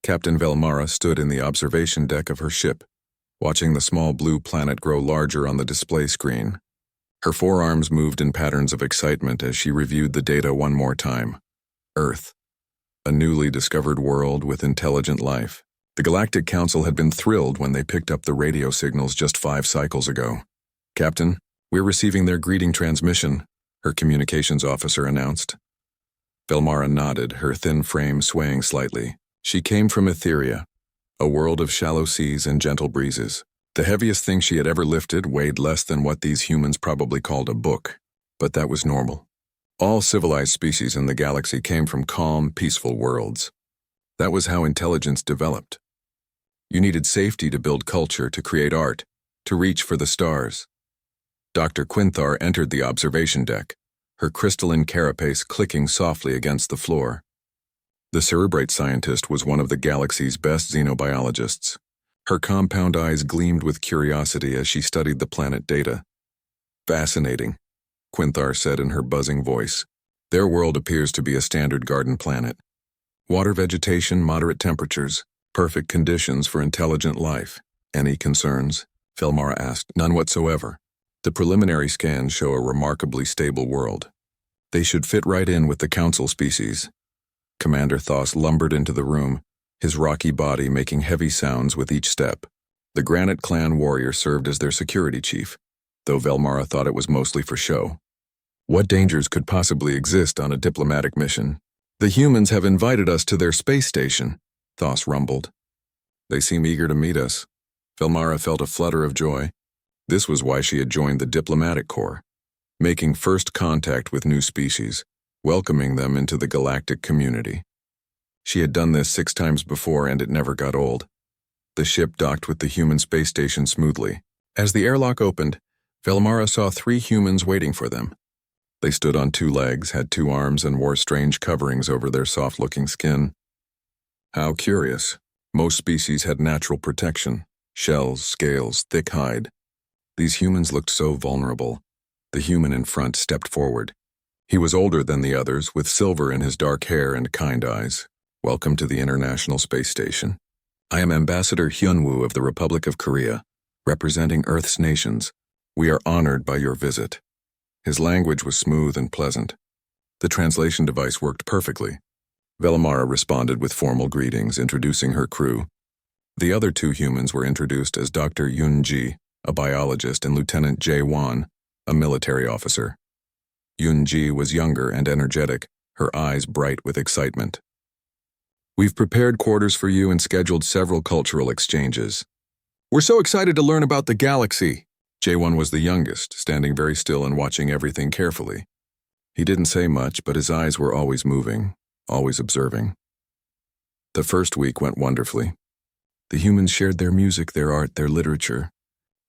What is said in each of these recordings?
Captain Velmara stood in the observation deck of her ship, watching the small blue planet grow larger on the display screen. Her forearms moved in patterns of excitement as she reviewed the data one more time. Earth, a newly discovered world with intelligent life. The Galactic Council had been thrilled when they picked up the radio signals just 5 cycles ago. "Captain, we're receiving their greeting transmission," her communications officer announced. Velmara nodded, her thin frame swaying slightly. She came from Etheria, a world of shallow seas and gentle breezes. The heaviest thing she had ever lifted weighed less than what these humans probably called a book, but that was normal. All civilized species in the galaxy came from calm, peaceful worlds. That was how intelligence developed. You needed safety to build culture, to create art, to reach for the stars. Dr. Quinthar entered the observation deck, her crystalline carapace clicking softly against the floor. The cerebrate scientist was one of the galaxy's best xenobiologists. Her compound eyes gleamed with curiosity as she studied the planet data. "Fascinating," Quinthar said in her buzzing voice. "Their world appears to be a standard garden planet. Water vegetation, moderate temperatures, perfect conditions for intelligent life. Any concerns?" Velmara asked. "None whatsoever. The preliminary scans show a remarkably stable world. They should fit right in with the Council species." Commander Thos lumbered into the room, his rocky body making heavy sounds with each step. The Granite Clan warrior served as their security chief, though Velmara thought it was mostly for show. What dangers could possibly exist on a diplomatic mission? "The humans have invited us to their space station," Thos rumbled. "They seem eager to meet us." Velmara felt a flutter of joy. This was why she had joined the diplomatic corps, making first contact with new species, welcoming them into the galactic community. She had done this 6 times before, and it never got old. The ship docked with the human space station smoothly. As the airlock opened, Velmara saw 3 humans waiting for them. They stood on 2 legs, had 2 arms, and wore strange coverings over their soft-looking skin. How curious. Most species had natural protection: shells, scales, thick hide. These humans looked so vulnerable. The human in front stepped forward. He was older than the others, with silver in his dark hair and kind eyes. "Welcome to the International Space Station. I am Ambassador Hyunwoo of the Republic of Korea, representing Earth's nations. We are honored by your visit." His language was smooth and pleasant. The translation device worked perfectly. Velmara responded with formal greetings, introducing her crew. The other 2 humans were introduced as Dr. Yoon-ji, a biologist, and Lieutenant Jae-won, a military officer. Yoon-ji was younger and energetic, her eyes bright with excitement. "We've prepared quarters for you and scheduled several cultural exchanges. We're so excited to learn about the galaxy." Jae-won was the youngest, standing very still and watching everything carefully. He didn't say much, but his eyes were always moving, always observing. The first week went wonderfully. The humans shared their music, their art, their literature.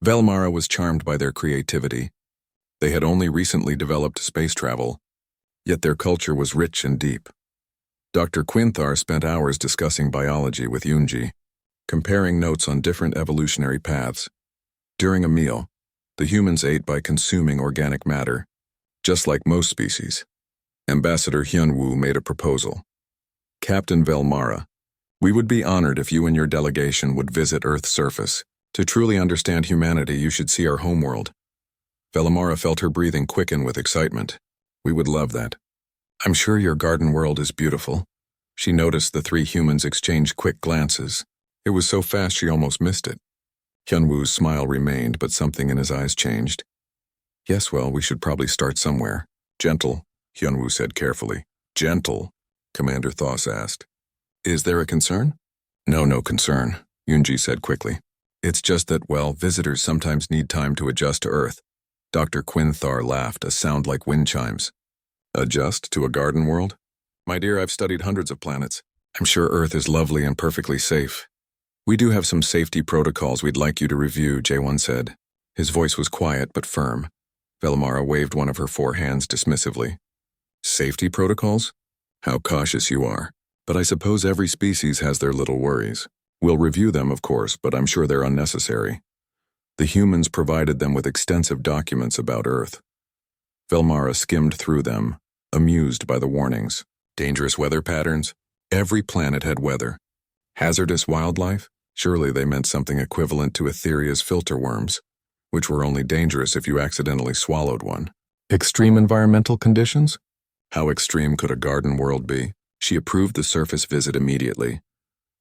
Velmara was charmed by their creativity. They had only recently developed space travel, yet their culture was rich and deep. Dr. Quinthar spent hours discussing biology with Yoonji, comparing notes on different evolutionary paths. During a meal, the humans ate by consuming organic matter, just like most species. Ambassador Hyunwoo made a proposal. "Captain Velmara, we would be honored if you and your delegation would visit Earth's surface. To truly understand humanity, you should see our homeworld." Velmara felt her breathing quicken with excitement. "We would love that. I'm sure your garden world is beautiful." She noticed the 3 humans exchange quick glances. It was so fast she almost missed it. Hyunwoo's smile remained, but something in his eyes changed. "Yes, well, we should probably start somewhere." "Gentle," Hyunwoo said carefully. "Gentle?" Commander Thos asked. "Is there a concern?" No concern," Yoonji said quickly. "It's just that, well, visitors sometimes need time to adjust to Earth." Dr. Quinthar laughed, a sound like wind chimes. "Adjust to a garden world? My dear, I've studied hundreds of planets. I'm sure Earth is lovely and perfectly safe. We do have some safety protocols we'd like you to review," Jae-won said. His voice was quiet but firm. Velmara waved one of her 4 hands dismissively. "Safety protocols? How cautious you are. But I suppose every species has their little worries. We'll review them, of course, but I'm sure they're unnecessary." The humans provided them with extensive documents about Earth. Velmara skimmed through them, amused by the warnings. Dangerous weather patterns? Every planet had weather. Hazardous wildlife? Surely they meant something equivalent to Etheria's filter worms, which were only dangerous if you accidentally swallowed one. Extreme environmental conditions? How extreme could a garden world be? She approved the surface visit immediately.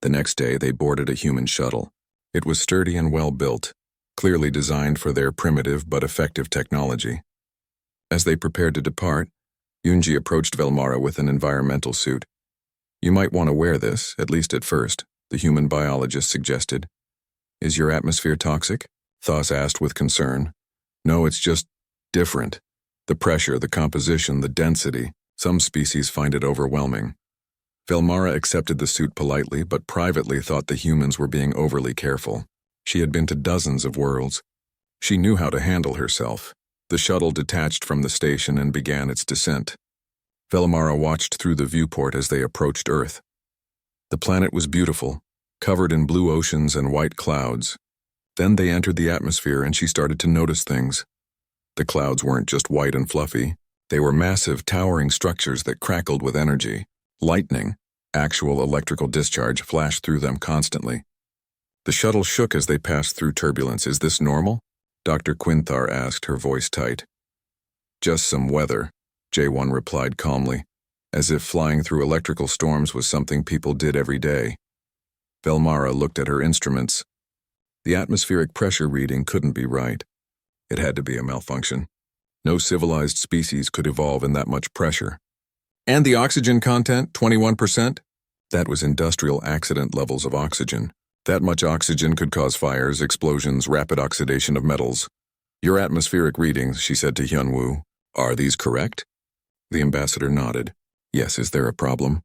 The next day, they boarded a human shuttle. It was sturdy and well-built, clearly designed for their primitive but effective technology. As they prepared to depart, Yunji approached Velmara with an environmental suit. "You might want to wear this, at least at first," the human biologist suggested. "Is your atmosphere toxic?" Thos asked with concern. "No, it's just different. The pressure, the composition, the density. Some species find it overwhelming." Velmara accepted the suit politely, but privately thought the humans were being overly careful. She had been to dozens of worlds. She knew how to handle herself. The shuttle detached from the station and began its descent. Velmara watched through the viewport as they approached Earth. The planet was beautiful, covered in blue oceans and white clouds. Then they entered the atmosphere and she started to notice things. The clouds weren't just white and fluffy. They were massive, towering structures that crackled with energy. Lightning, actual electrical discharge, flashed through them constantly. The shuttle shook as they passed through turbulence. "Is this normal?" Dr. Quinthar asked, her voice tight. "Just some weather," J1 replied calmly, as if flying through electrical storms was something people did every day. Velmara looked at her instruments. The atmospheric pressure reading couldn't be right. It had to be a malfunction. No civilized species could evolve in that much pressure. "And the oxygen content, 21%? That was industrial accident levels of oxygen. That much oxygen could cause fires, explosions, rapid oxidation of metals. "Your atmospheric readings," she said to Hyunwoo. "Are these correct?" The ambassador nodded. "Yes, is there a problem?"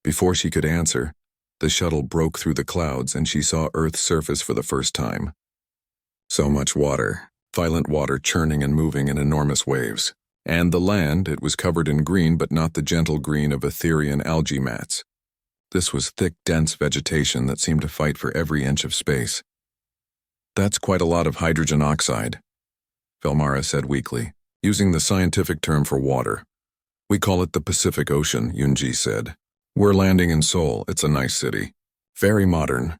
Before she could answer, the shuttle broke through the clouds and she saw Earth's surface for the first time. So much water, violent water churning and moving in enormous waves. And the land, it was covered in green but not the gentle green of Etherian algae mats. This was thick, dense vegetation that seemed to fight for every inch of space. "That's quite a lot of hydrogen oxide," Velmara said weakly, using the scientific term for water. "We call it the Pacific Ocean," Yunji said. "We're landing in Seoul. It's a nice city. Very modern."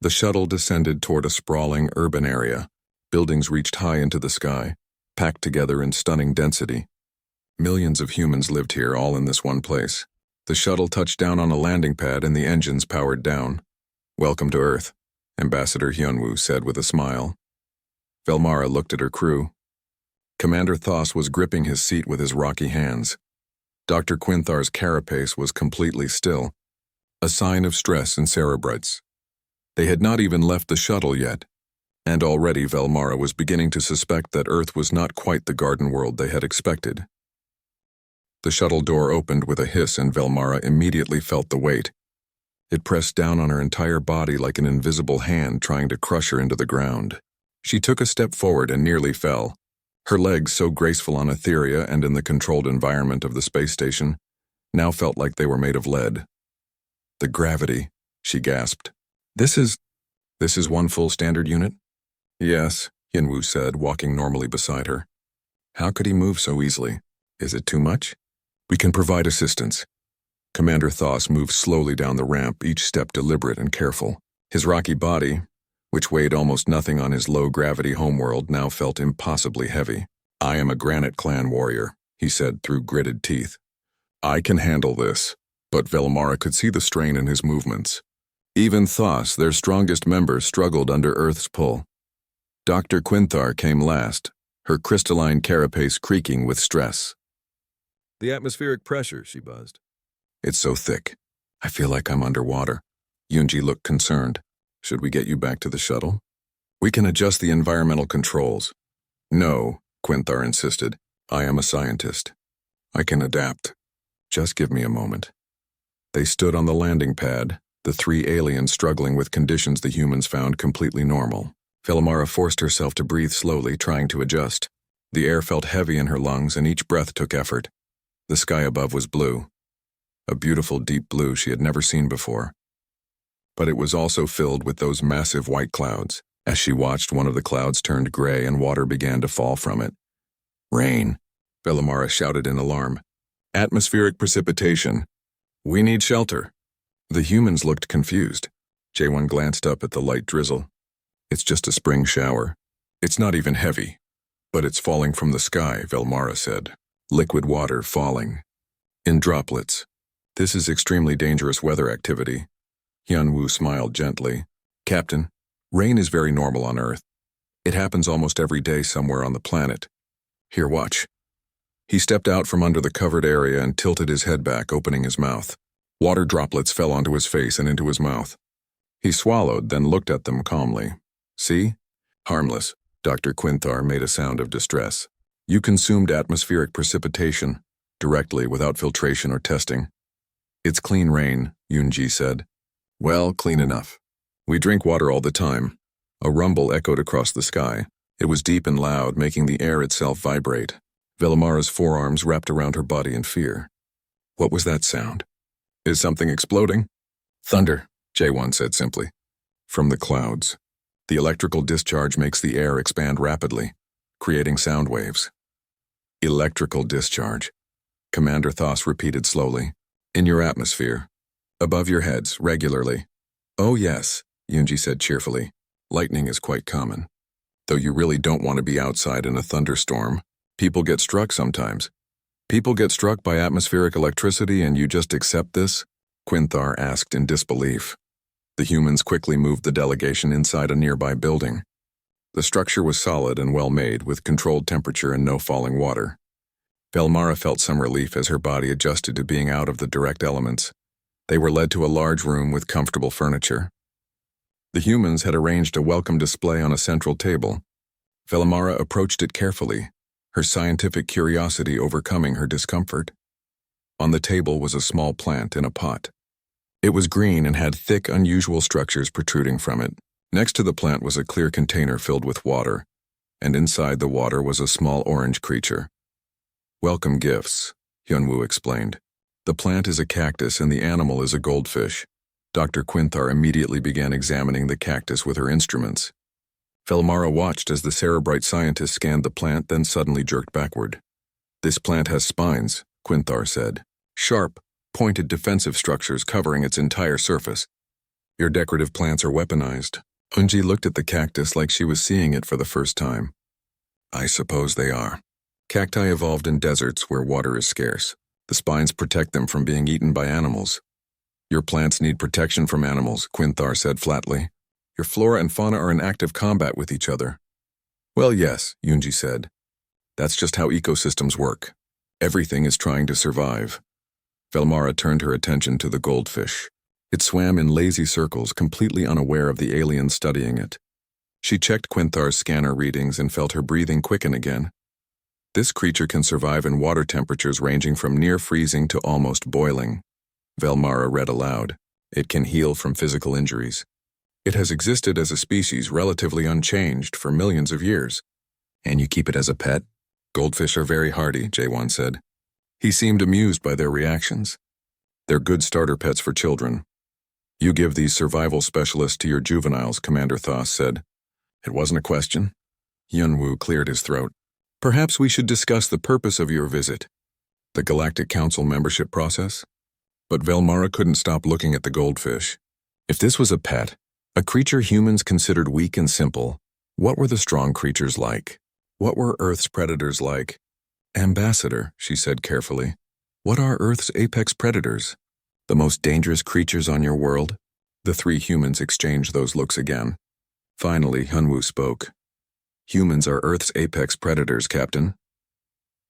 The shuttle descended toward a sprawling urban area. Buildings reached high into the sky, packed together in stunning density. Millions of humans lived here, all in this one place. The shuttle touched down on a landing pad and the engines powered down. "Welcome to Earth," Ambassador Hyunwoo said with a smile. Velmara looked at her crew. Commander Thos was gripping his seat with his rocky hands. Dr. Quinthar's carapace was completely still, a sign of stress and cerebrites. They had not even left the shuttle yet, and already Velmara was beginning to suspect that Earth was not quite the garden world they had expected. The shuttle door opened with a hiss and Velmara immediately felt the weight. It pressed down on her entire body like an invisible hand trying to crush her into the ground. She took a step forward and nearly fell. Her legs, so graceful on Etheria and in the controlled environment of the space station, now felt like they were made of lead. "The gravity," she gasped. This is one full standard unit?" "Yes," Hyunwoo said, walking normally beside her. "How could he move so easily? Is it too much?" "We can provide assistance." Commander Thos moved slowly down the ramp, each step deliberate and careful. His rocky body, which weighed almost nothing on his low-gravity homeworld, now felt impossibly heavy. "I am a Granite Clan warrior," he said through gritted teeth. "I can handle this." But Velmara could see the strain in his movements. Even Thos, their strongest member, struggled under Earth's pull. Dr. Quinthar came last, her crystalline carapace creaking with stress. "The atmospheric pressure," she buzzed. "It's so thick. I feel like I'm underwater." Yunji looked concerned. "Should we get you back to the shuttle?" "We can adjust the environmental controls." "No," Quinthar insisted. "I am a scientist. I can adapt. Just give me a moment." They stood on the landing pad, the three aliens struggling with conditions the humans found completely normal. Velmara forced herself to breathe slowly, trying to adjust. The air felt heavy in her lungs and each breath took effort. The sky above was blue. A beautiful deep blue she had never seen before. But it was also filled with those massive white clouds. As she watched, one of the clouds turned gray and water began to fall from it. "Rain," Velmara shouted in alarm. "Atmospheric precipitation. We need shelter." The humans looked confused. J1 glanced up at the light drizzle. It's just a spring shower. It's not even heavy. But it's falling from the sky, Velmara said. Liquid water falling. In droplets. This is extremely dangerous weather activity. Hyunwoo smiled gently. Captain, rain is very normal on Earth. It happens almost every day somewhere on the planet. Here, watch. He stepped out from under the covered area and tilted his head back, opening his mouth. Water droplets fell onto his face and into his mouth. He swallowed, then looked at them calmly. See? Harmless. Dr. Quinthar made a sound of distress. You consumed atmospheric precipitation, directly without filtration or testing. It's clean rain, Yoonji said. Well, clean enough. We drink water all the time. A rumble echoed across the sky. It was deep and loud, making the air itself vibrate. Velimara's forearms wrapped around her body in fear. What was that sound? Is something exploding? Thunder, J1 said simply. From the clouds. The electrical discharge makes the air expand rapidly, creating sound waves. Electrical discharge. Commander Thos repeated slowly. In your atmosphere. Above your heads, regularly. Oh yes, Yoonji said cheerfully. Lightning is quite common. Though you really don't want to be outside in a thunderstorm. People get struck sometimes. People get struck by atmospheric electricity and you just accept this? Quinthar asked in disbelief. The humans quickly moved the delegation inside a nearby building. The structure was solid and well made, with controlled temperature and no falling water. Velmara felt some relief as her body adjusted to being out of the direct elements. They were led to a large room with comfortable furniture. The humans had arranged a welcome display on a central table. Velmara approached it carefully, her scientific curiosity overcoming her discomfort. On the table was a small plant in a pot. It was green and had thick, unusual structures protruding from it. Next to the plant was a clear container filled with water, and inside the water was a small orange creature. Welcome gifts, Hyunwoo explained. The plant is a cactus and the animal is a goldfish. Dr. Quinthar immediately began examining the cactus with her instruments. Velmara watched as the cerebrite scientist scanned the plant, then suddenly jerked backward. This plant has spines, Quinthar said. Sharp, pointed defensive structures covering its entire surface. Your decorative plants are weaponized. Unji looked at the cactus like she was seeing it for the first time. I suppose they are. Cacti evolved in deserts where water is scarce. The spines protect them from being eaten by animals. Your plants need protection from animals, Quinthar said flatly. Your flora and fauna are in active combat with each other. Well, yes, Yoonji said. That's just how ecosystems work. Everything is trying to survive. Velmara turned her attention to the goldfish. It swam in lazy circles, completely unaware of the aliens studying it. She checked Quinthar's scanner readings and felt her breathing quicken again. This creature can survive in water temperatures ranging from near freezing to almost boiling. Velmara read aloud. It can heal from physical injuries. It has existed as a species relatively unchanged for millions of years. And you keep it as a pet? Goldfish are very hardy, J1 said. He seemed amused by their reactions. They're good starter pets for children. You give these survival specialists to your juveniles, Commander Thos said. It wasn't a question. Hyunwoo cleared his throat. Perhaps we should discuss the purpose of your visit. The Galactic Council membership process? But Velmara couldn't stop looking at the goldfish. If this was a pet, a creature humans considered weak and simple, what were the strong creatures like? What were Earth's predators like? Ambassador, she said carefully. What are Earth's apex predators? The most dangerous creatures on your world? The three humans exchanged those looks again. Finally, Hyunwoo spoke. Humans are Earth's apex predators, Captain.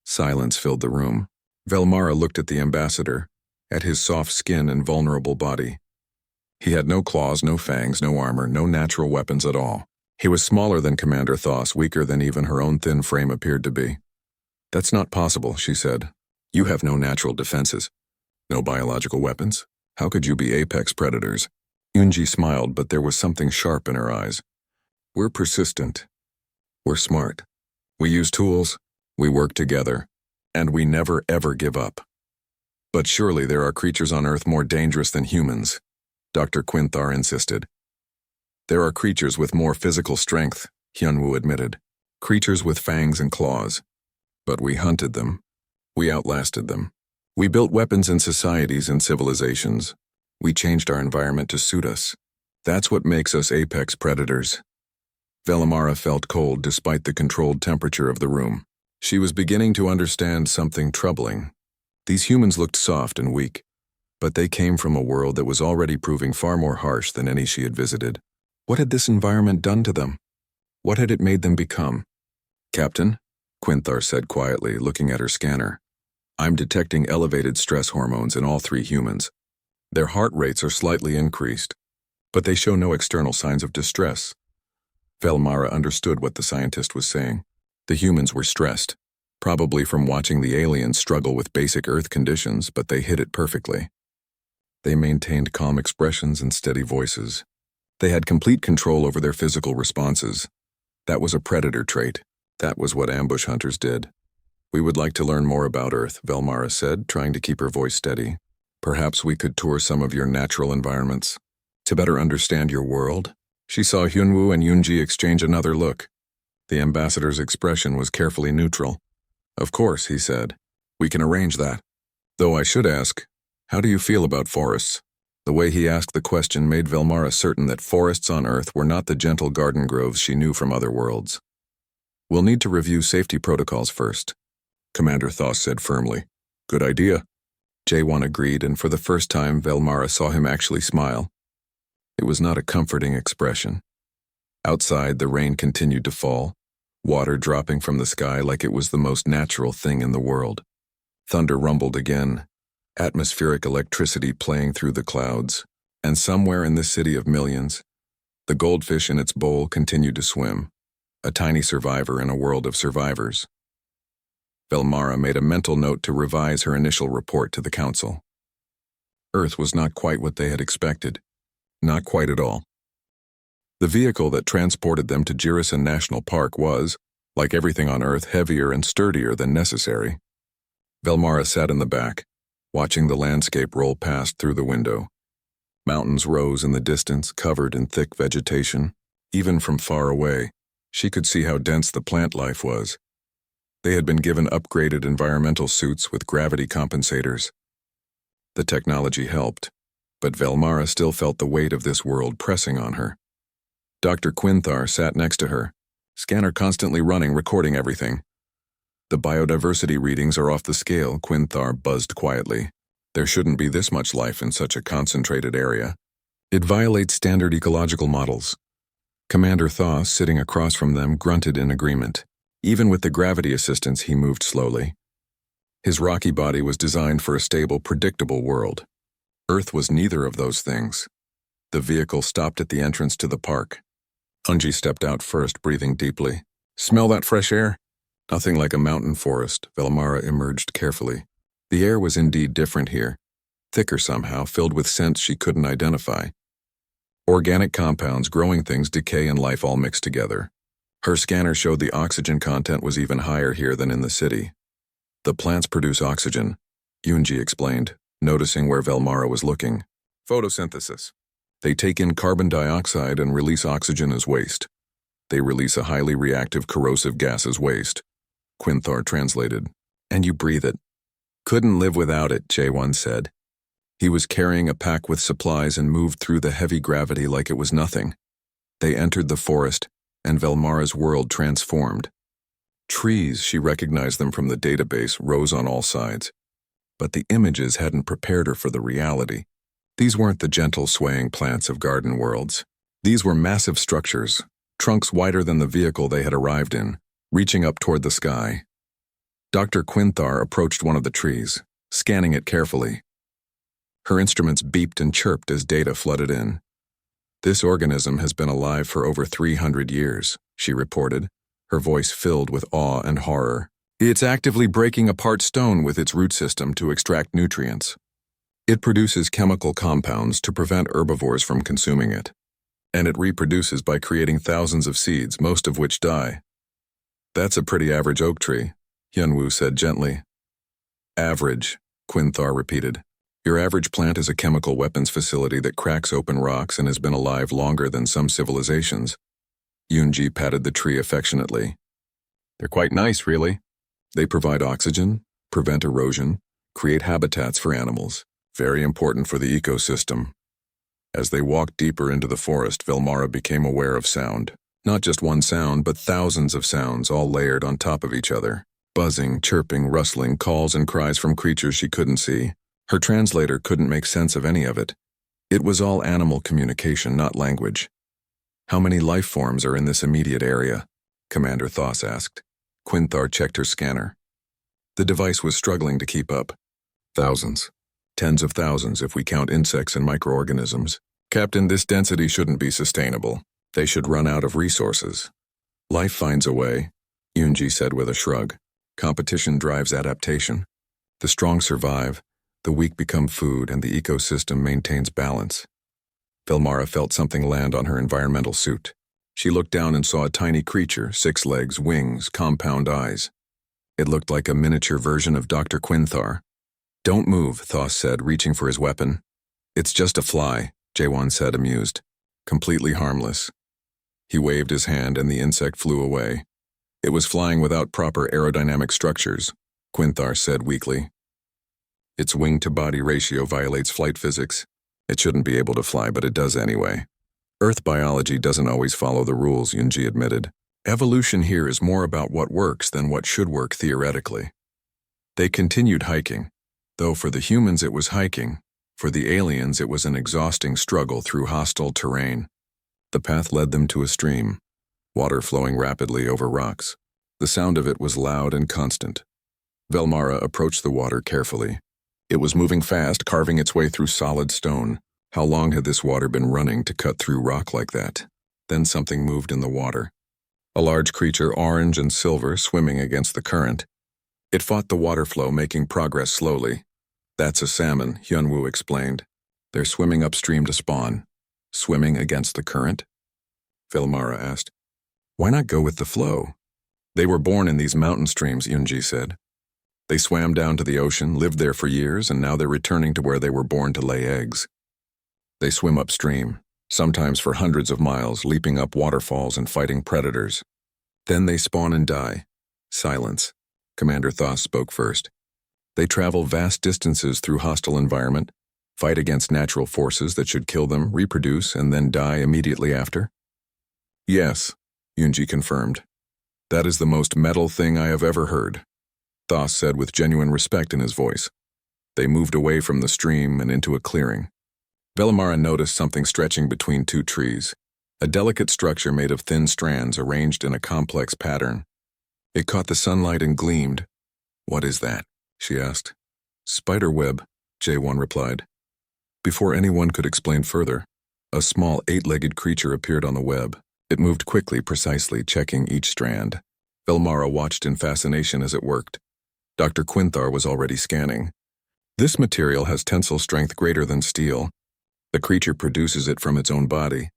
Silence filled the room. Velmara looked at the ambassador, at his soft skin and vulnerable body. He had no claws, no fangs, no armor, no natural weapons at all. He was smaller than Commander Thos, weaker than even her own thin frame appeared to be. That's not possible, she said. You have no natural defenses. No biological weapons. How could you be apex predators? Yoonji smiled, but there was something sharp in her eyes. We're persistent. We're smart. We use tools. We work together. And we never ever give up. But surely there are creatures on Earth more dangerous than humans, Dr. Quinthar insisted. There are creatures with more physical strength, Hyunwoo admitted. Creatures with fangs and claws. But we hunted them. We outlasted them. We built weapons in societies and civilizations. We changed our environment to suit us. That's what makes us apex predators. Velimara felt cold despite the controlled temperature of the room. She was beginning to understand something troubling. These humans looked soft and weak, but they came from a world that was already proving far more harsh than any she had visited. What had this environment done to them? What had it made them become? "Captain," Quinthar said quietly, looking at her scanner. "I'm detecting elevated stress hormones in all 3 humans. Their heart rates are slightly increased, but they show no external signs of distress." Velimara understood what the scientist was saying. The humans were stressed, probably from watching the aliens struggle with basic Earth conditions, but they hid it perfectly. They maintained calm expressions and steady voices. They had complete control over their physical responses. That was a predator trait. That was what ambush hunters did. "We would like to learn more about Earth," Velimara said, trying to keep her voice steady. "Perhaps we could tour some of your natural environments. To better understand your world." She saw Hyunwoo and Yoonji exchange another look. The ambassador's expression was carefully neutral. "Of course," he said. "We can arrange that. Though I should ask, how do you feel about forests?" The way he asked the question made Velimara certain that forests on Earth were not the gentle garden groves she knew from other worlds. "We'll need to review safety protocols first," Commander Thoth said firmly. "Good idea." Jae-won agreed, and for the first time Velimara saw him actually smile. It was not a comforting expression. Outside, the rain continued to fall, water dropping from the sky like it was the most natural thing in the world. Thunder rumbled again, atmospheric electricity playing through the clouds, and somewhere in this city of millions, the goldfish in its bowl continued to swim, a tiny survivor in a world of survivors. Velimara made a mental note to revise her initial report to the council. Earth was not quite what they had expected. Not quite at all. The vehicle that transported them to Jirisan National Park was, like everything on Earth, heavier and sturdier than necessary. Velimara sat in the back, watching the landscape roll past through the window. Mountains rose in the distance, covered in thick vegetation. Even from far away, she could see how dense the plant life was. They had been given upgraded environmental suits with gravity compensators. The technology helped, but Velimara still felt the weight of this world pressing on her. Dr. Quinthar sat next to her, scanner constantly running, recording everything. "The biodiversity readings are off the scale," Quinthar buzzed quietly. "There shouldn't be this much life in such a concentrated area. It violates standard ecological models." Commander Thoth, sitting across from them, grunted in agreement. Even with the gravity assistance, he moved slowly. His rocky body was designed for a stable, predictable world. Earth was neither of those things. The vehicle stopped at the entrance to the park. Unji stepped out first, breathing deeply. "Smell that fresh air?" Nothing like a mountain forest, Velimara emerged carefully. The air was indeed different here, thicker somehow, filled with scents she couldn't identify. Organic compounds, growing things, decay, and life all mixed together. Her scanner showed the oxygen content was even higher here than in the city. "The plants produce oxygen," Yoonji explained, noticing where Velimara was looking. "Photosynthesis. They take in carbon dioxide and release oxygen as waste. They release a highly reactive corrosive gas as waste," Quinthar translated. "And you breathe it." "Couldn't live without it," Jae-won said. He was carrying a pack with supplies and moved through the heavy gravity like it was nothing. They entered the forest, and Velimara's world transformed. Trees, she recognized them from the database, rose on all sides. But the images hadn't prepared her for the reality. These weren't the gentle swaying plants of garden worlds. These were massive structures, trunks wider than the vehicle they had arrived in, reaching up toward the sky. Dr. Quinthar approached one of the trees, scanning it carefully. Her instruments beeped and chirped as data flooded in. "This organism has been alive for over 300 years, she reported, her voice filled with awe and horror. "It's actively breaking apart stone with its root system to extract nutrients. It produces chemical compounds to prevent herbivores from consuming it. And it reproduces by creating thousands of seeds, most of which die." "That's a pretty average oak tree," Hyunwoo said gently. "Average," Quinthar repeated. "Your average plant is a chemical weapons facility that cracks open rocks and has been alive longer than some civilizations." Yoonji patted the tree affectionately. "They're quite nice, really. They provide oxygen, prevent erosion, create habitats for animals. Very important for the ecosystem. As they walked deeper into the forest, Vilmara became aware of sound. Not just one sound, but thousands of sounds, all layered on top of each other. Buzzing, chirping, rustling, calls and cries from creatures she couldn't see. Her translator couldn't make sense of any of it. It was all animal communication, not language. How many life forms are in this immediate area? Commander Thoss asked. Quinthar checked her scanner. The device was struggling to keep up. Thousands. Tens of thousands if we count insects and microorganisms. Captain, this density shouldn't be sustainable. They should run out of resources. Life finds a way, Yunji said with a shrug. Competition drives adaptation. The strong survive, the weak become food, and the ecosystem maintains balance. Vilmara felt something land on her environmental suit. She looked down and saw a tiny creature, 6 legs, wings, compound eyes. It looked like a miniature version of Dr. Quinthar. Don't move, Thoss said, reaching for his weapon. It's just a fly, Jaewon said, amused. Completely harmless. He waved his hand and the insect flew away. It was flying without proper aerodynamic structures, Quinthar said weakly. Its wing-to-body ratio violates flight physics. It shouldn't be able to fly, but it does anyway. Earth biology doesn't always follow the rules, Yunji admitted. Evolution here is more about what works than what should work theoretically. They continued hiking. Though for the humans it was hiking, for the aliens it was an exhausting struggle through hostile terrain. The path led them to a stream, water flowing rapidly over rocks. The sound of it was loud and constant. Vilmara approached the water carefully. It was moving fast, carving its way through solid stone. How long had this water been running to cut through rock like that? Then something moved in the water. A large creature, orange and silver, swimming against the current. It fought the water flow, making progress slowly. That's a salmon, Hyunwoo explained. They're swimming upstream to spawn. Swimming against the current? Vilmara asked. Why not go with the flow? They were born in these mountain streams, Yunji said. They swam down to the ocean, lived there for years, and now they're returning to where they were born to lay eggs. They swim upstream, sometimes for hundreds of miles, leaping up waterfalls and fighting predators. Then they spawn and die. Silence. Commander Thoss spoke first. They travel vast distances through hostile environment, fight against natural forces that should kill them, reproduce, and then die immediately after? Yes, Yunji confirmed. That is the most metal thing I have ever heard, Thoss said with genuine respect in his voice. They moved away from the stream and into a clearing. Vilmara noticed something stretching between 2 trees, a delicate structure made of thin strands arranged in a complex pattern. It caught the sunlight and gleamed. What is that? She asked. Spider web, Jaewon replied. Before anyone could explain further, a small 8-legged creature appeared on the web. It moved quickly, precisely, checking each strand. Vilmara watched in fascination as it worked. Dr. Quinthar was already scanning. This material has tensile strength greater than steel. The creature produces it from its own body.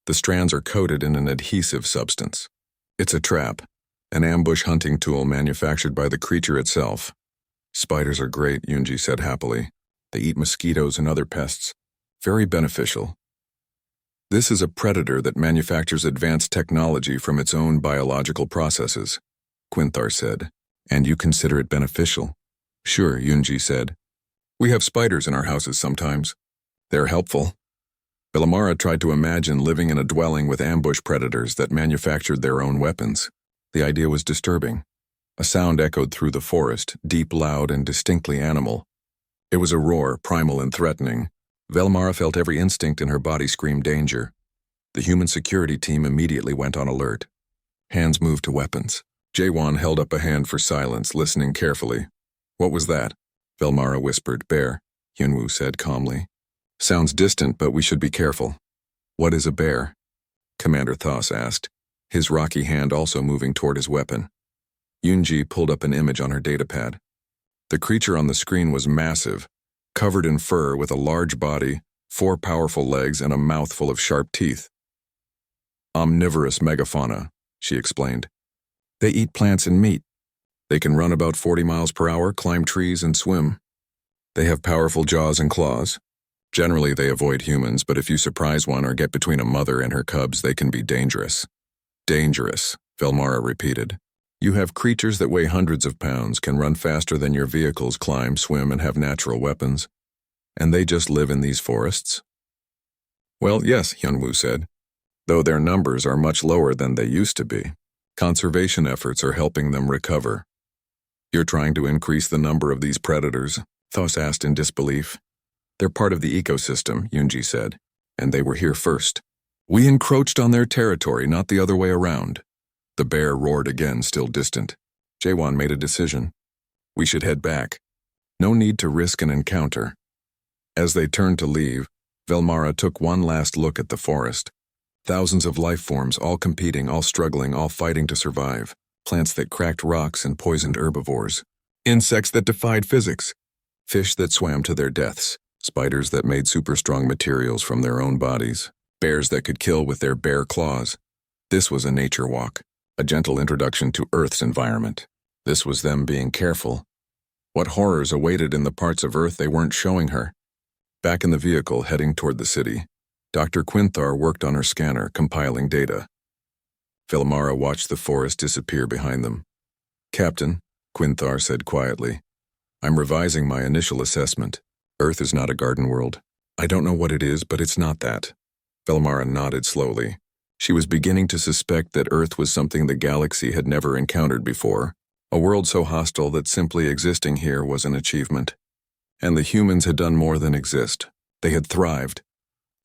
The strands are coated in an adhesive substance. It's a trap, an ambush hunting tool manufactured by the creature itself. Spiders are great, Yunji said happily. They eat mosquitoes and other pests. Very beneficial. This is a predator that manufactures advanced technology from its own biological processes, Quinthar said. And you consider it beneficial? Sure, Yunji said. We have spiders in our houses sometimes. They're helpful. Vilmara tried to imagine living in a dwelling with ambush predators that manufactured their own weapons. The idea was disturbing. A sound echoed through the forest, deep, loud, and distinctly animal. It was a roar, primal and threatening. Vilmara felt every instinct in her body scream danger. The human security team immediately went on alert. Hands moved to weapons. Jaewon held up a hand for silence, listening carefully. What was that? Vilmara whispered. Bear, Hyunwoo said calmly. Sounds distant, but we should be careful. What is a bear? Commander Thoss asked, his rocky hand also moving toward his weapon. Yunji pulled up an image on her datapad. The creature on the screen was massive, covered in fur with a large body, 4 powerful legs, and a mouth full of sharp teeth. Omnivorous megafauna, she explained. They eat plants and meat. They can run about 40 miles per hour, climb trees, and swim. They have powerful jaws and claws. Generally, they avoid humans, but if you surprise one or get between a mother and her cubs, they can be dangerous. Dangerous, Vilmara repeated. You have creatures that weigh hundreds of pounds, can run faster than your vehicles, climb, swim, and have natural weapons. And they just live in these forests? Well, yes, Hyunwoo said, though their numbers are much lower than they used to be. Conservation efforts are helping them recover. You're trying to increase the number of these predators? Thos asked in disbelief. They're part of the ecosystem, Yoonji said, and they were here first. We encroached on their territory, not the other way around. The bear roared again, still distant. Jaewon made a decision. We should head back. No need to risk an encounter. As they turned to leave, Velmara took one last look at the forest. Thousands of life forms, all competing, all struggling, all fighting to survive. Plants that cracked rocks and poisoned herbivores. Insects that defied physics. Fish that swam to their deaths. Spiders that made super-strong materials from their own bodies. Bears that could kill with their bare claws. This was a nature walk, a gentle introduction to Earth's environment. This was them being careful. What horrors awaited in the parts of Earth they weren't showing her? Back in the vehicle, heading toward the city, Dr. Quinthar worked on her scanner, compiling data. Velmara watched the forest disappear behind them. Captain, Quinthar said quietly, I'm revising my initial assessment. Earth is not a garden world. I don't know what it is, but it's not that. Velmara nodded slowly. She was beginning to suspect that Earth was something the galaxy had never encountered before, a world so hostile that simply existing here was an achievement. And the humans had done more than exist. They had thrived.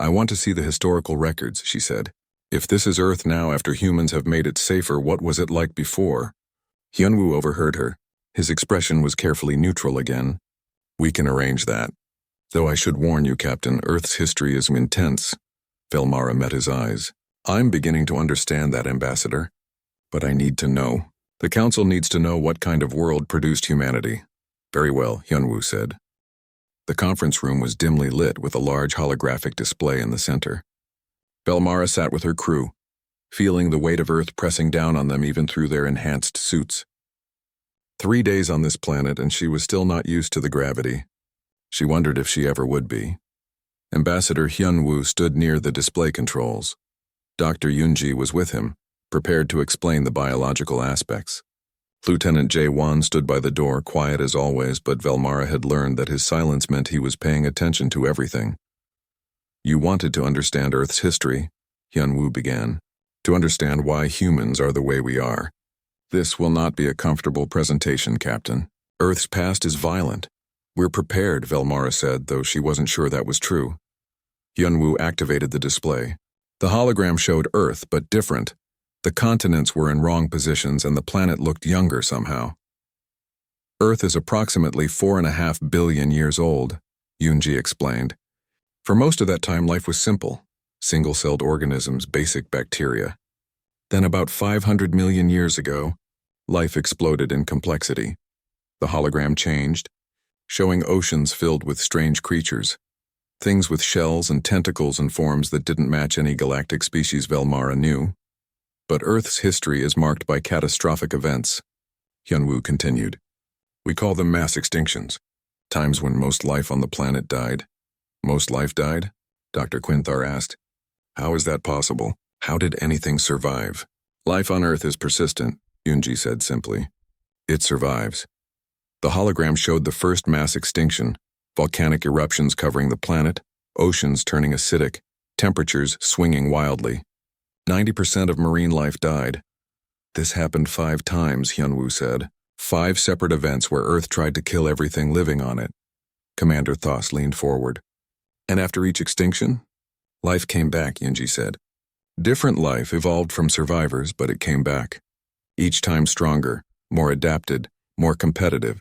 I want to see the historical records, she said. If this is Earth now after humans have made it safer, what was it like before? Hyunwoo overheard her. His expression was carefully neutral again. We can arrange that. Though I should warn you, Captain, Earth's history is intense. Velmara met his eyes. I'm beginning to understand that, Ambassador. But I need to know. The Council needs to know what kind of world produced humanity. Very well, Hyunwoo said. The conference room was dimly lit with a large holographic display in the center. Velmara sat with her crew, feeling the weight of Earth pressing down on them even through their enhanced suits. 3 days on this planet and she was still not used to the gravity. She wondered if she ever would be. Ambassador Hyunwoo stood near the display controls. Dr. Yoonji was with him, prepared to explain the biological aspects. Lieutenant Jae-won stood by the door, quiet as always, but Velmara had learned that his silence meant he was paying attention to everything. You wanted to understand Earth's history, Hyunwoo began, to understand why humans are the way we are. This will not be a comfortable presentation, Captain. Earth's past is violent. We're prepared, Velmara said, though she wasn't sure that was true. Hyunwoo activated the display. The hologram showed Earth, but different. The continents were in wrong positions and the planet looked younger somehow. Earth is approximately 4.5 billion years old, Yoonji explained. For most of that time, life was simple. Single-celled organisms, basic bacteria. Then about 500 million years ago, life exploded in complexity. The hologram changed, showing oceans filled with strange creatures. Things with shells and tentacles and forms that didn't match any galactic species Velmara knew. But Earth's history is marked by catastrophic events, Hyunwoo continued. We call them mass extinctions, times when most life on the planet died. Most life died? Dr. Quinthar asked. How is that possible? How did anything survive? Life on Earth is persistent, Yoonji said simply. It survives. The hologram showed the first mass extinction, volcanic eruptions covering the planet, oceans turning acidic, temperatures swinging wildly. 90% of marine life died. This happened 5 times, Hyunwoo said. 5 separate events where Earth tried to kill everything living on it. Commander Thos leaned forward. And after each extinction? Life came back, Yoonji said. Different life evolved from survivors, but it came back. Each time stronger, more adapted, more competitive.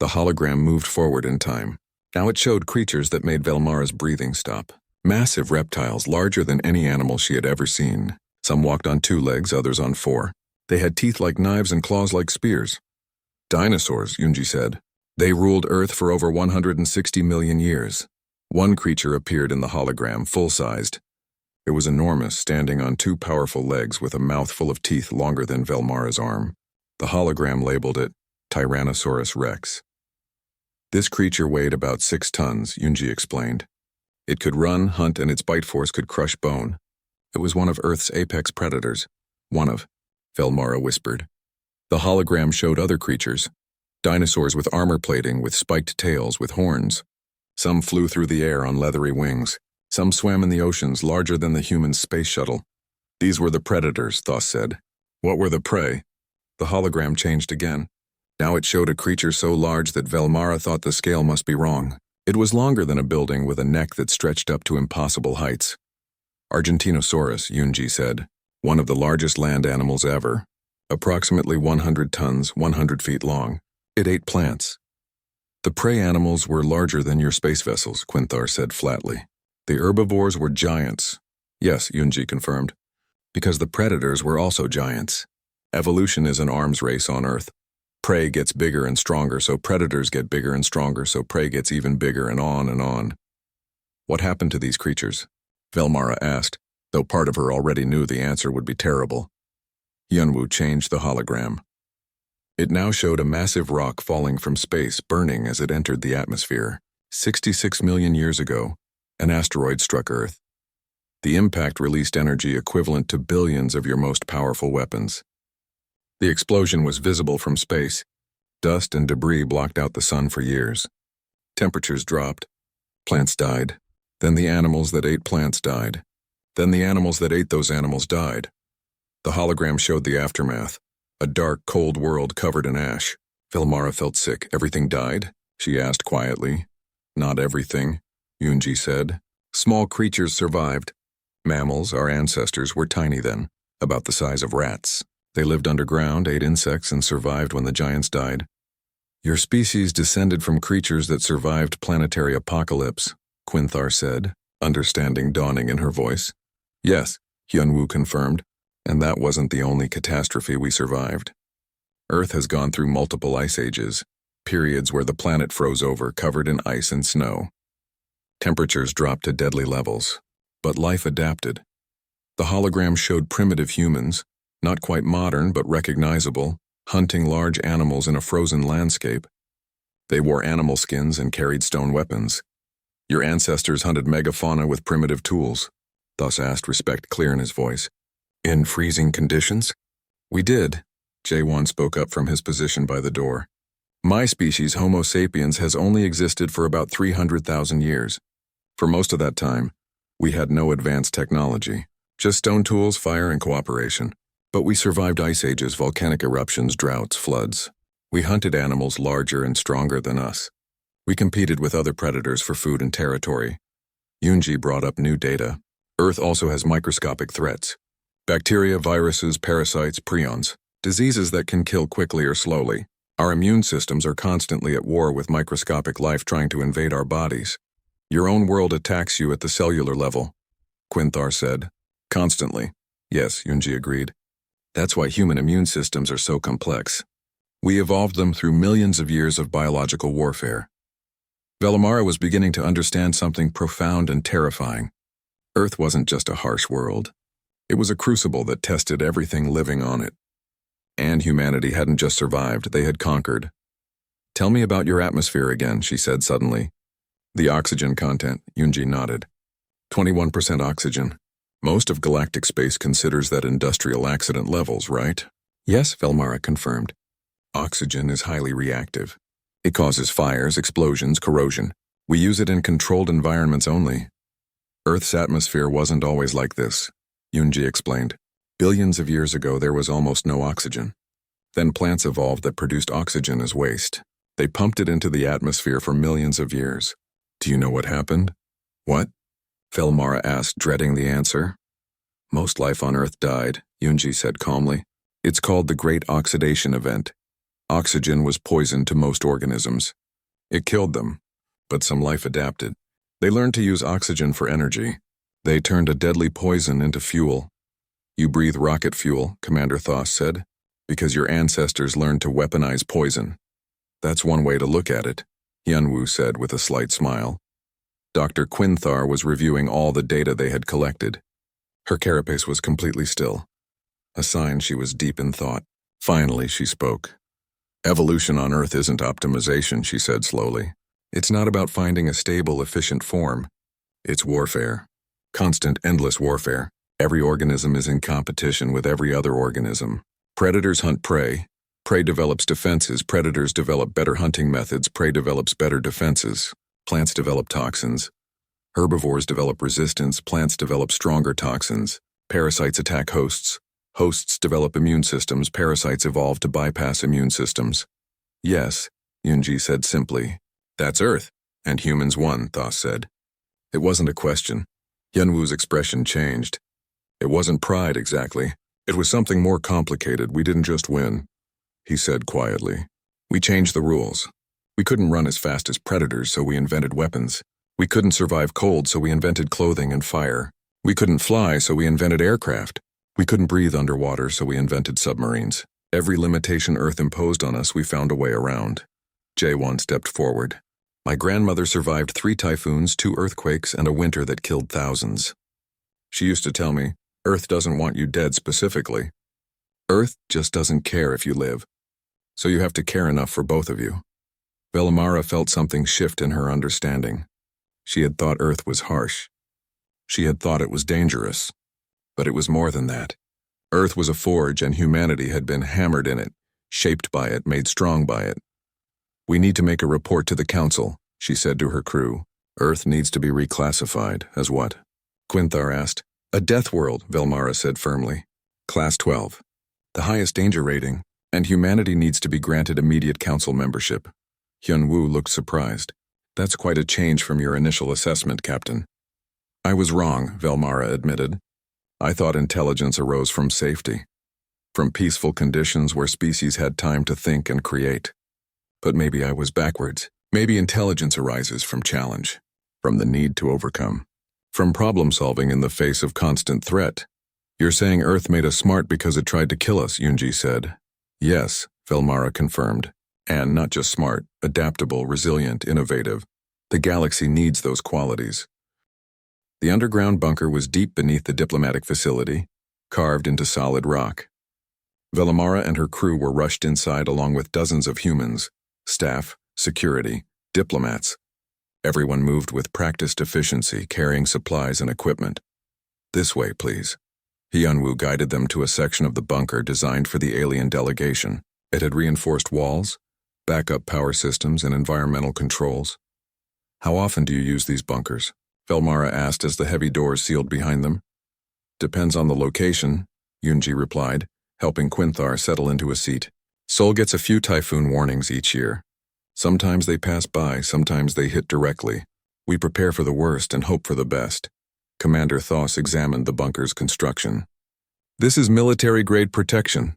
The hologram moved forward in time. Now it showed creatures that made Velmara's breathing stop. Massive reptiles, larger than any animal she had ever seen. Some walked on 2 legs, others on 4. They had teeth like knives and claws like spears. Dinosaurs, Yoonji said. They ruled Earth for over 160 million years. One creature appeared in the hologram, full-sized. It was enormous, standing on 2 powerful legs with a mouth full of teeth longer than Velmara's arm. The hologram labeled it Tyrannosaurus rex. This creature weighed about 6 tons, Yoonji explained. It could run, hunt, and its bite force could crush bone. It was one of Earth's apex predators. One of, Velmara whispered. The hologram showed other creatures. Dinosaurs with armor plating, with spiked tails, with horns. Some flew through the air on leathery wings. Some swam in the oceans larger than the human space shuttle. These were the predators, Thos said. What were the prey? The hologram changed again. Now it showed a creature so large that Velmara thought the scale must be wrong. It was longer than a building with a neck that stretched up to impossible heights. Argentinosaurus, Yunji said, one of the largest land animals ever. Approximately 100 tons, 100 feet long. It ate plants. The prey animals were larger than your space vessels, Quinthar said flatly. The herbivores were giants. Yes, Yunji confirmed. Because the predators were also giants. Evolution is an arms race on Earth. Prey gets bigger and stronger, so predators get bigger and stronger, so prey gets even bigger, and on and on. What happened to these creatures? Velmara asked, though part of her already knew the answer would be terrible. Yunwu changed the hologram. It now showed a massive rock falling from space, burning as it entered the atmosphere. 66 million years ago, an asteroid struck Earth. The impact released energy equivalent to billions of your most powerful weapons. The explosion was visible from space. Dust and debris blocked out the sun for years. Temperatures dropped. Plants died. Then the animals that ate plants died. Then the animals that ate those animals died. The hologram showed the aftermath. A dark, cold world covered in ash. Velmara felt sick. Everything died? She asked quietly. Not everything, Yunji said. Small creatures survived. Mammals, our ancestors, were tiny then, about the size of rats. They lived underground, ate insects, and survived when the giants died. Your species descended from creatures that survived planetary apocalypse, Quinthar said, understanding dawning in her voice. Yes, Hyunwoo confirmed, and that wasn't the only catastrophe we survived. Earth has gone through multiple ice ages, periods where the planet froze over, covered in ice and snow. Temperatures dropped to deadly levels, but life adapted. The hologram showed primitive humans, not quite modern but recognizable, hunting large animals in a frozen landscape. They wore animal skins and carried stone weapons. Your ancestors hunted megafauna with primitive tools, Thus asked, respect clear in his voice. In freezing conditions? We did, Jaewon spoke up from his position by the door. My species, Homo sapiens, has only existed for about 300,000 years. For most of that time, we had no advanced technology, just stone tools, fire, and cooperation. But we survived ice ages, volcanic eruptions, droughts, floods. We hunted animals larger and stronger than us. We competed with other predators for food and territory. Yunji brought up new data. Earth also has microscopic threats. Bacteria, viruses, parasites, prions, diseases that can kill quickly or slowly. Our immune systems are constantly at war with microscopic life trying to invade our bodies. Your own world attacks you at the cellular level, Quinthar said. Constantly. Yes, Yunji agreed. That's why human immune systems are so complex. We evolved them through millions of years of biological warfare. Velomara was beginning to understand something profound and terrifying. Earth wasn't just a harsh world. It was a crucible that tested everything living on it. And humanity hadn't just survived, they had conquered. Tell me about your atmosphere again, she said suddenly. The oxygen content, Yunji nodded. 21% oxygen. Most of galactic space considers that industrial accident levels, right? Yes, Velmara confirmed. Oxygen is highly reactive. It causes fires, explosions, corrosion. We use it in controlled environments only. Earth's atmosphere wasn't always like this, Yunji explained. Billions of years ago, there was almost no oxygen. Then plants evolved that produced oxygen as waste. They pumped it into the atmosphere for millions of years. Do you know what happened? What? Velmara asked, dreading the answer. Most life on Earth died, Yunji said calmly. It's called the Great Oxidation Event. Oxygen was poison to most organisms. It killed them, but some life adapted. They learned to use oxygen for energy. They turned a deadly poison into fuel. You breathe rocket fuel, Commander Thos said, because your ancestors learned to weaponize poison. That's one way to look at it, Hyunwoo said with a slight smile. Dr. Quinthar was reviewing all the data they had collected. Her carapace was completely still, a sign she was deep in thought. Finally, she spoke. Evolution on Earth isn't optimization, she said slowly. It's not about finding a stable, efficient form. It's warfare. Constant, endless warfare. Every organism is in competition with every other organism. Predators hunt prey. Prey develops defenses. Predators develop better hunting methods. Prey develops better defenses. Plants develop toxins. Herbivores develop resistance, plants develop stronger toxins. Parasites attack hosts. Hosts develop immune systems, parasites evolve to bypass immune systems. Yes, Yunji said simply. That's Earth. And humans won, Thos said. It wasn't a question. Yunwu's expression changed. It wasn't pride exactly. It was something more complicated. We didn't just win, he said quietly. We changed the rules. We couldn't run as fast as predators, so we invented weapons. We couldn't survive cold, so we invented clothing and fire. We couldn't fly, so we invented aircraft. We couldn't breathe underwater, so we invented submarines. Every limitation Earth imposed on us, we found a way around. Jaewon stepped forward. My grandmother survived 3 typhoons, 2 earthquakes, and a winter that killed thousands. She used to tell me, Earth doesn't want you dead specifically. Earth just doesn't care if you live. So you have to care enough for both of you. Velimara felt something shift in her understanding. She had thought Earth was harsh. She had thought it was dangerous. But it was more than that. Earth was a forge and humanity had been hammered in it, shaped by it, made strong by it. We need to make a report to the council, she said to her crew. Earth needs to be reclassified. As what? Quinthar asked. A death world, Velmara said firmly. Class 12. The highest danger rating, and humanity needs to be granted immediate council membership. Hyunwoo looked surprised. That's quite a change from your initial assessment, Captain. I was wrong, Velmara admitted. I thought intelligence arose from safety, from peaceful conditions where species had time to think and create. But maybe I was backwards. Maybe intelligence arises from challenge, from the need to overcome, from problem-solving in the face of constant threat. You're saying Earth made us smart because it tried to kill us, Yunji said. Yes, Velmara confirmed. And not just smart, adaptable, resilient, innovative. The galaxy needs those qualities. The underground bunker was deep beneath the diplomatic facility, carved into solid rock. Velimara and her crew were rushed inside along with dozens of humans, staff, security, diplomats. Everyone moved with practiced efficiency, carrying supplies and equipment. This way, please. Hyunwoo guided them to a section of the bunker designed for the alien delegation. It had reinforced walls, backup power systems, and environmental controls. How often do you use these bunkers? Velmara asked as the heavy doors sealed behind them. Depends on the location, Yunji replied, helping Quinthar settle into a seat. Seoul gets a few typhoon warnings each year. Sometimes they pass by, sometimes they hit directly. We prepare for the worst and hope for the best. Commander Thos examined the bunker's construction. This is military-grade protection.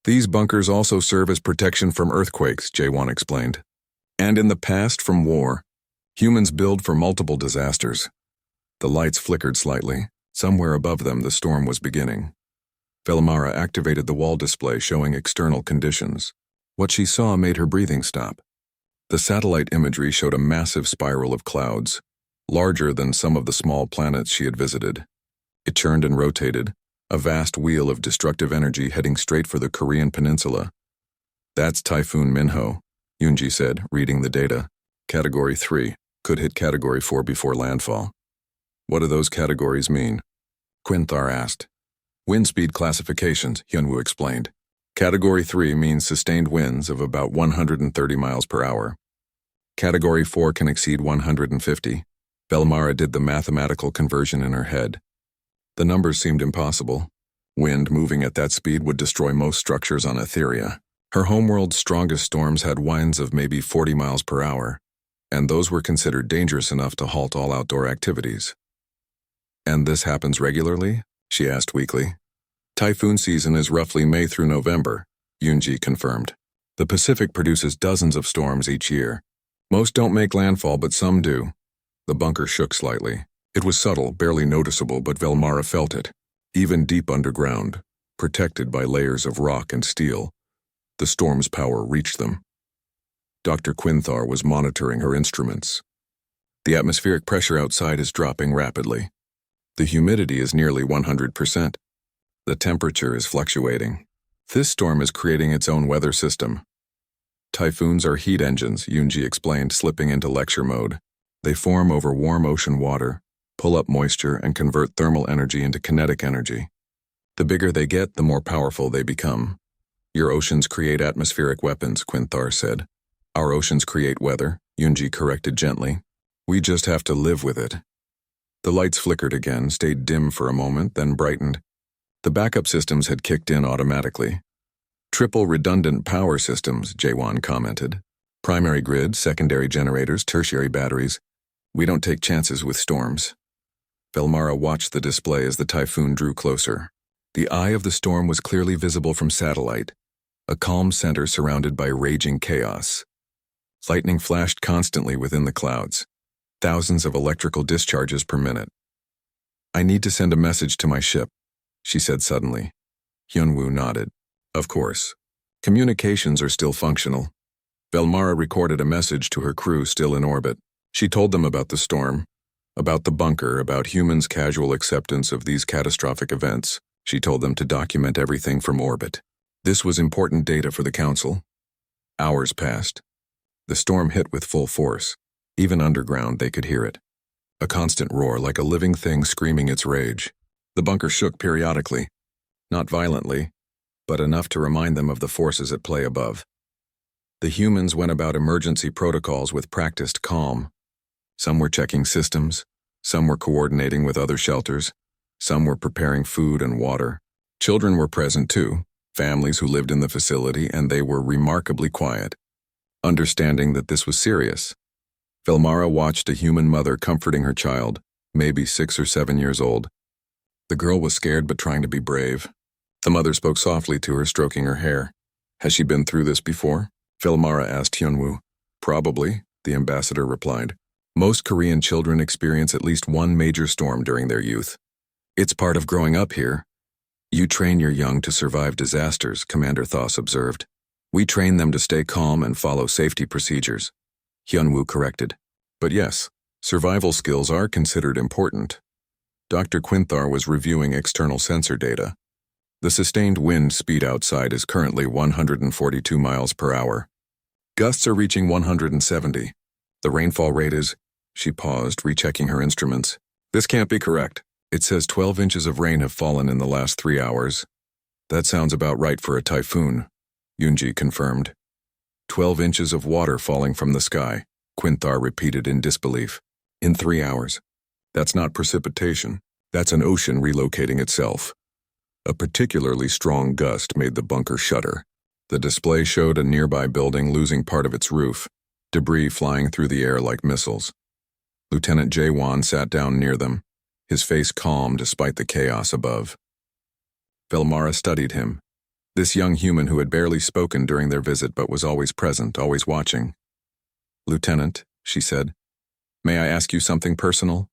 These bunkers also serve as protection from earthquakes, Jaewon explained. And in the past, from war. Humans build for multiple disasters. The lights flickered slightly. Somewhere above them, the storm was beginning. Velimara activated the wall display showing external conditions. What she saw made her breathing stop. The satellite imagery showed a massive spiral of clouds, larger than some of the small planets she had visited. It churned and rotated, a vast wheel of destructive energy heading straight for the Korean peninsula. That's Typhoon Minho, Yunji said, reading the data. Category 3, could hit Category 4 before landfall. What do those categories mean? Quinthar asked. Wind speed classifications, Hyunwoo explained. Category 3 means sustained winds of about 130 miles per hour. Category 4 can exceed 150. Velimara did the mathematical conversion in her head. The numbers seemed impossible. Wind moving at that speed would destroy most structures on Etheria. Her homeworld's strongest storms had winds of maybe 40 miles per hour, and those were considered dangerous enough to halt all outdoor activities. And this happens regularly? She asked weakly. Typhoon season is roughly May through November, Yunji confirmed. The Pacific produces dozens of storms each year. Most don't make landfall, but some do. The bunker shook slightly. It was subtle, barely noticeable, but Velimara felt it. Even deep underground, protected by layers of rock and steel, the storm's power reached them. Dr. Quinthar was monitoring her instruments. The atmospheric pressure outside is dropping rapidly. The humidity is nearly 100%. The temperature is fluctuating. This storm is creating its own weather system. Typhoons are heat engines, Yunji explained, slipping into lecture mode. They form over warm ocean water, pull up moisture, and convert thermal energy into kinetic energy. The bigger they get, the more powerful they become. Your oceans create atmospheric weapons, Quinthar said. Our oceans create weather, Yunji corrected gently. We just have to live with it. The lights flickered again, stayed dim for a moment, then brightened. The backup systems had kicked in automatically. Triple redundant power systems, Jaewon commented. Primary grid, secondary generators, tertiary batteries. We don't take chances with storms. Velmara watched the display as the typhoon drew closer. The eye of the storm was clearly visible from satellite, a calm center surrounded by raging chaos. Lightning flashed constantly within the clouds, thousands of electrical discharges per minute. I need to send a message to my ship, she said suddenly. Hyunwoo nodded. Of course. Communications are still functional. Velmara recorded a message to her crew still in orbit. She told them about the storm, about the bunker, about humans' casual acceptance of these catastrophic events. She told them to document everything from orbit. This was important data for the Council. Hours passed. The storm hit with full force. Even underground, they could hear it. A constant roar, like a living thing screaming its rage. The bunker shook periodically. Not violently, but enough to remind them of the forces at play above. The humans went about emergency protocols with practiced calm. Some were checking systems, some were coordinating with other shelters, some were preparing food and water. Children were present too, families who lived in the facility, and they were remarkably quiet, understanding that this was serious. Velmara watched a human mother comforting her child, maybe 6 or 7 years old. The girl was scared but trying to be brave. The mother spoke softly to her, stroking her hair. Has she been through this before? Velmara asked Hyunwoo. Probably, the ambassador replied. Most Korean children experience at least one major storm during their youth. It's part of growing up here. You train your young to survive disasters, Commander Thos observed. We train them to stay calm and follow safety procedures. Hyunwoo corrected. But yes, survival skills are considered important. Dr. Quinthar was reviewing external sensor data. The sustained wind speed outside is currently 142 miles per hour. Gusts are reaching 170. The rainfall rate is... She paused, rechecking her instruments. This can't be correct. It says 12 inches of rain have fallen in the last 3 hours. That sounds about right for a typhoon, Yoonji confirmed. 12 inches of water falling from the sky, Quinthar repeated in disbelief. In 3 hours. That's not precipitation. That's an ocean relocating itself. A particularly strong gust made the bunker shudder. The display showed a nearby building losing part of its roof, debris flying through the air like missiles. Lieutenant Jaewon sat down near them, his face calm despite the chaos above. Velmara studied him, this young human who had barely spoken during their visit but was always present, always watching. Lieutenant, she said, may I ask you something personal?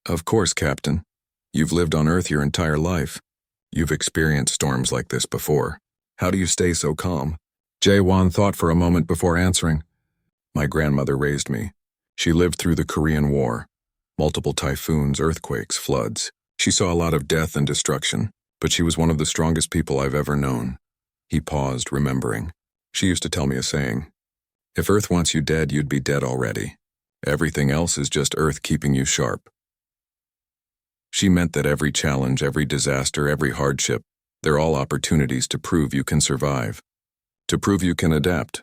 Of course, Captain. You've lived on Earth your entire life. You've experienced storms like this before. How do you stay so calm? Jaewon thought for a moment before answering. My grandmother raised me. She lived through the Korean War. Multiple typhoons, earthquakes, floods. She saw a lot of death and destruction, but she was one of the strongest people I've ever known. He paused, remembering. She used to tell me a saying. If Earth wants you dead, you'd be dead already. Everything else is just Earth keeping you sharp. She meant that every challenge, every disaster, every hardship, they're all opportunities to prove you can survive. To prove you can adapt.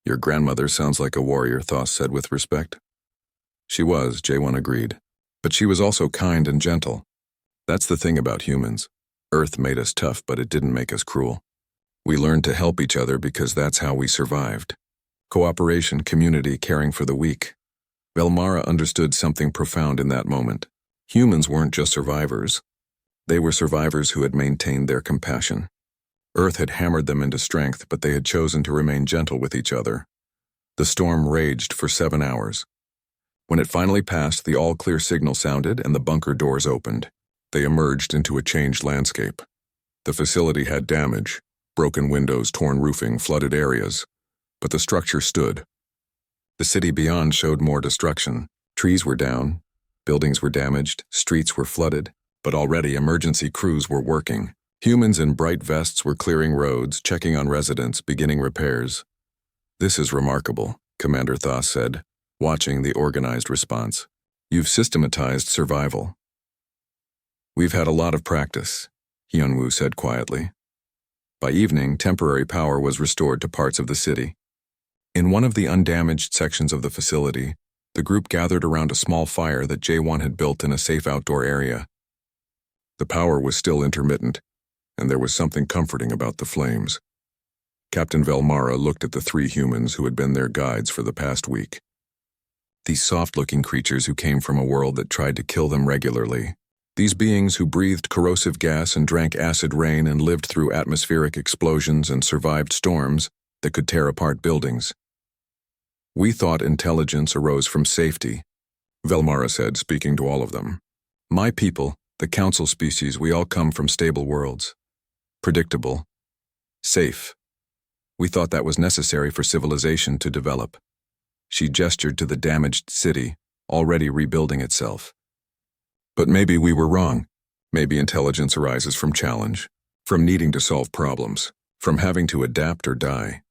Your grandmother sounds like a warrior, Thos said with respect. She was, Jaewon agreed. But she was also kind and gentle. That's the thing about humans. Earth made us tough, but it didn't make us cruel. We learned to help each other because that's how we survived. Cooperation, community, caring for the weak. Velmara understood something profound in that moment. Humans weren't just survivors. They were survivors who had maintained their compassion. Earth had hammered them into strength, but they had chosen to remain gentle with each other. The storm raged for 7 hours. When it finally passed, the all-clear signal sounded and the bunker doors opened. They emerged into a changed landscape. The facility had damage, broken windows, torn roofing, flooded areas, but the structure stood. The city beyond showed more destruction. Trees were down, buildings were damaged, streets were flooded, but already emergency crews were working. Humans in bright vests were clearing roads, checking on residents, beginning repairs. This is remarkable, Commander Thos said, watching the organized response. You've systematized survival. We've had a lot of practice, Hyunwoo said quietly. By evening, temporary power was restored to parts of the city. In one of the undamaged sections of the facility, The group gathered around a small fire that J1 had built in a safe outdoor area. The power was still intermittent, and there was something comforting about the flames. Captain Velmara looked at the three humans who had been their guides for the past week. These soft-looking creatures who came from a world that tried to kill them regularly. These beings who breathed corrosive gas and drank acid rain and lived through atmospheric explosions and survived storms that could tear apart buildings. We thought intelligence arose from safety, Velmara said, speaking to all of them. My people, the council species, we all come from stable worlds. Predictable. Safe. We thought that was necessary for civilization to develop. She gestured to the damaged city, already rebuilding itself. But maybe we were wrong. Maybe intelligence arises from challenge, from needing to solve problems, from having to adapt or die.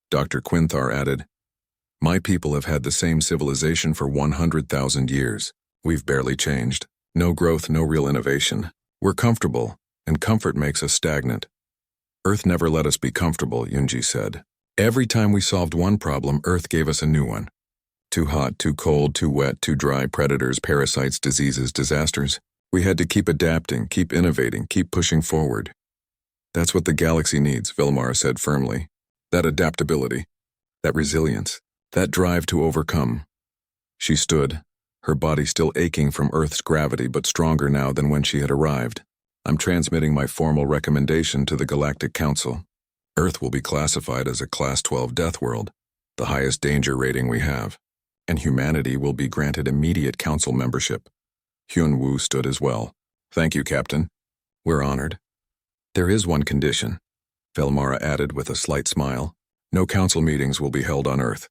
Dr. Quinthar added, My people have had the same civilization for 100,000 years. We've barely changed. No growth, no real innovation. We're comfortable, and comfort makes us stagnant. Earth never let us be comfortable, Yunji said. Every time we solved one problem, Earth gave us a new one. Too hot, too cold, too wet, too dry, predators, parasites, diseases, disasters. We had to keep adapting, keep innovating, keep pushing forward. That's what the galaxy needs, Velmara said firmly. That adaptability, that resilience, that drive to overcome. She stood, her body still aching from Earth's gravity but stronger now than when she had arrived. I'm transmitting my formal recommendation to the Galactic Council. Earth will be classified as a Class 12 Deathworld, the highest danger rating we have, and humanity will be granted immediate council membership. Hyun Woo stood as well. Thank you, Captain. We're honored. There is one condition, Velmara added with a slight smile. No council meetings will be held on Earth.